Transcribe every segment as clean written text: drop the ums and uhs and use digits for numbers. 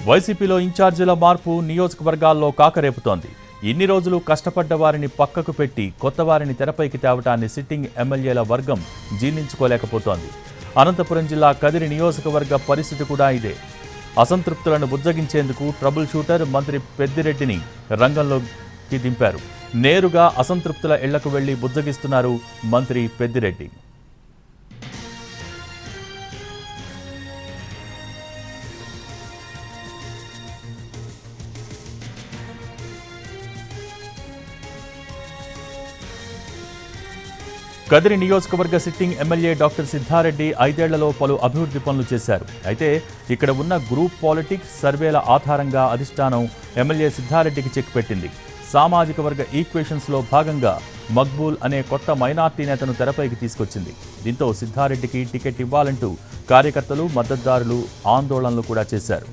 వైసీపీలో ఇన్ఛార్జీల మార్పు నియోజకవర్గాల్లో కాకరేపుతోంది. ఇన్ని రోజులు కష్టపడ్డ వారిని పక్కకు పెట్టి కొత్త వారిని తెరపైకి తేవటాన్ని సిట్టింగ్ ఎమ్మెల్యేల వర్గం జీర్ణించుకోలేకపోతోంది. అనంతపురం జిల్లా కదిరి నియోజకవర్గ పరిస్థితి కూడా ఇదే. అసంతృప్తులను బుజ్జగించేందుకు ట్రబుల్ షూటర్ మంత్రి పెద్దిరెడ్డిని రంగంలోకి దింపారు. నేరుగా అసంతృప్తుల ఇళ్లకు వెళ్లి బుజ్జగిస్తున్నారు మంత్రి పెద్దిరెడ్డి. కదిరి నియోజకవర్గ సిట్టింగ్ ఎమ్మెల్యే డాక్టర్ సిద్ధారెడ్డి 5 ఏళ్లలో పలు అభివృద్ధి పనులు చేశారు. అయితే ఇక్కడ ఉన్న గ్రూప్ పాలిటిక్స్ సర్వేల ఆధారంగా అధిష్టానం ఎమ్మెల్యే సిద్ధారెడ్డికి చెక్ పెట్టింది. సామాజిక వర్గ ఈక్వేషన్స్లో భాగంగా మక్బూల్ అనే కొత్త మైనార్టీ నేతను తెరపైకి తీసుకొచ్చింది. దీంతో సిద్ధారెడ్డికి టికెట్ ఇవ్వాలంటూ కార్యకర్తలు, మద్దతుదారులు ఆందోళనలు కూడా చేశారు.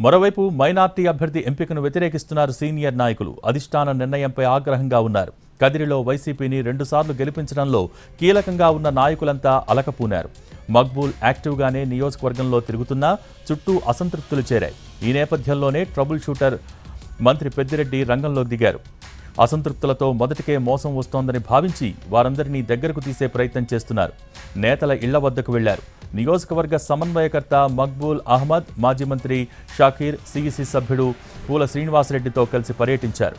మరోవైపు మైనార్టీ అభ్యర్థి ఎంపికను వ్యతిరేకిస్తున్నారు సీనియర్ నాయకులు. అధిష్టాన నిర్ణయంపై ఆగ్రహంగా ఉన్నారు. కదిరిలో వైసీపీని 2 సార్లు గెలిపించడంలో కీలకంగా ఉన్న నాయకులంతా అలకపూనారు. మక్బూల్ యాక్టివ్గానే నియోజకవర్గంలో తిరుగుతున్నా చుట్టూ అసంతృప్తులు చేరాయి. ఈ నేపథ్యంలోనే ట్రబుల్ షూటర్ మంత్రి పెద్దిరెడ్డి రంగంలోకి దిగారు. అసంతృప్తులతో మొదటికే మోసం వస్తోందని భావించి వారందరినీ దగ్గరకు తీసే ప్రయత్నం చేస్తున్నారు. నేతల ఇళ్ల వద్దకు వెళ్లారు. నియోజకవర్గ సమన్వయకర్త మక్బూల్ అహ్మద్, మాజీ మంత్రి షాకీర్, సిఇసి సభ్యుడు పూల శ్రీనివాసరెడ్డితో కలిసి పర్యటించారు.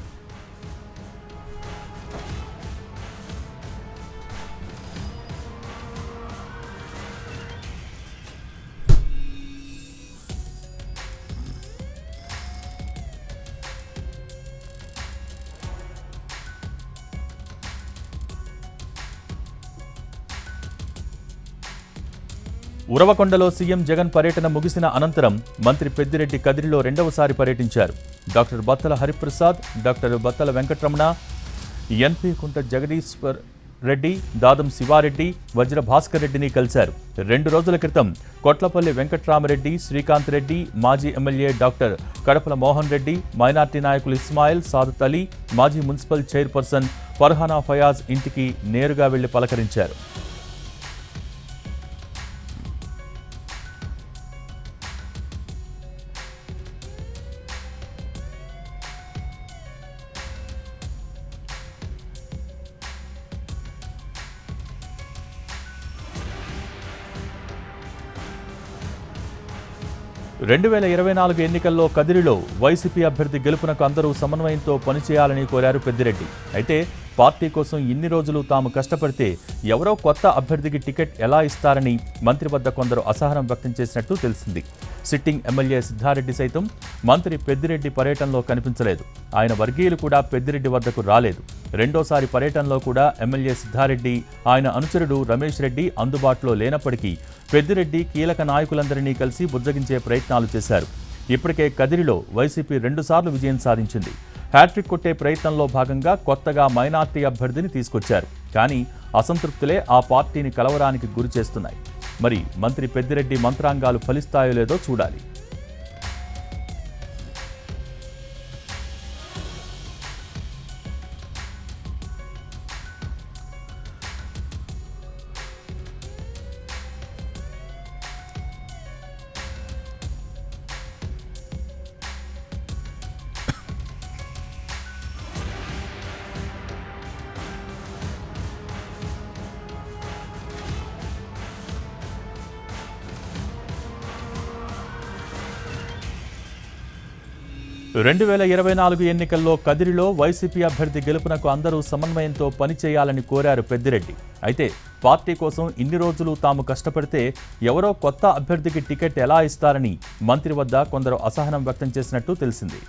ఉరవకొండలో సీఎం జగన్ పర్యటన ముగిసిన అనంతరం మంత్రి పెద్దిరెడ్డి కదిరిలో 2వసారి పర్యటించారు. డాక్టర్ బత్తల హరిప్రసాద్, డాక్టర్ బత్తల వెంకటరమణ, ఎన్పి కుంట జగదీశ్వర్ రెడ్డి, దాదం శివారెడ్డి, వజ్ర భాస్కర్ రెడ్డిని కలిశారు. 2 రోజుల క్రితం కొట్లపల్లి వెంకట్రామరెడ్డి, శ్రీకాంత్ రెడ్డి, మాజీ MLA doctor కడపల Mohan Reddy, minority నాయకులు ఇస్మాయిల్, సాదత్ అలీ, మాజీ మున్సిపల్ చైర్పర్సన్ ఫర్హానా ఫయాజ్ ఇంటికి నేరుగా వెళ్లి పలకరించారు. 2024 ఎన్నికల్లో కదిరిలో వైసీపీ అభ్యర్థి గెలుపునకు అందరూ సమన్వయంతో పనిచేయాలని కోరారు పెద్దిరెడ్డి. అయితే పార్టీ కోసం ఇన్ని రోజులు తాము కష్టపడితే ఎవరో కొత్త అభ్యర్థికి టికెట్ ఎలా ఇస్తారని మంత్రి వద్ద కొందరు అసహనం వ్యక్తం చేసినట్టు తెలిసింది. సిట్టింగ్ ఎమ్మెల్యే సిద్ధారెడ్డి సైతం మంత్రి పెద్దిరెడ్డి పర్యటనలో కనిపించలేదు. ఆయన వర్గీయులు కూడా పెద్దిరెడ్డి వద్దకు రాలేదు. రెండోసారి పర్యటనలో కూడా ఎమ్మెల్యే సిద్ధారెడ్డి, ఆయన అనుచరుడు రమేష్ రెడ్డి అందుబాటులో లేనప్పటికీ పెద్దిరెడ్డి కీలక నాయకులందరినీ కలిసి బుజ్జగించే ప్రయత్నాలు చేశారు. ఇప్పటికే కదిరిలో వైసీపీ 2 సార్లు విజయం సాధించింది. హ్యాట్రిక్ కొట్టే ప్రయత్నంలో భాగంగా కొత్తగా మైనార్టీ అభ్యర్థిని తీసుకొచ్చారు. కానీ అసంతృప్తులే ఆ పార్టీని కలవరానికి గురి చేస్తున్నాయి. మరి మంత్రి పెద్దిరెడ్డి మంత్రాంగాలు ఫలిస్తాయో లేదో చూడాలి. రెండు 2024 ఎన్నికల్లో కదిరిలో వైసీపీ అభ్యర్థి గెలుపునకు అందరూ సమన్వయంతో పనిచేయాలని కోరారు పెద్దిరెడ్డి. అయితే పార్టీ కోసం ఇన్ని రోజులు తాము కష్టపడితే ఎవరో కొత్త అభ్యర్థికి టికెట్ ఎలా ఇస్తారని మంత్రి వద్ద కొందరు అసహనం వ్యక్తం చేసినట్టు తెలిసింది.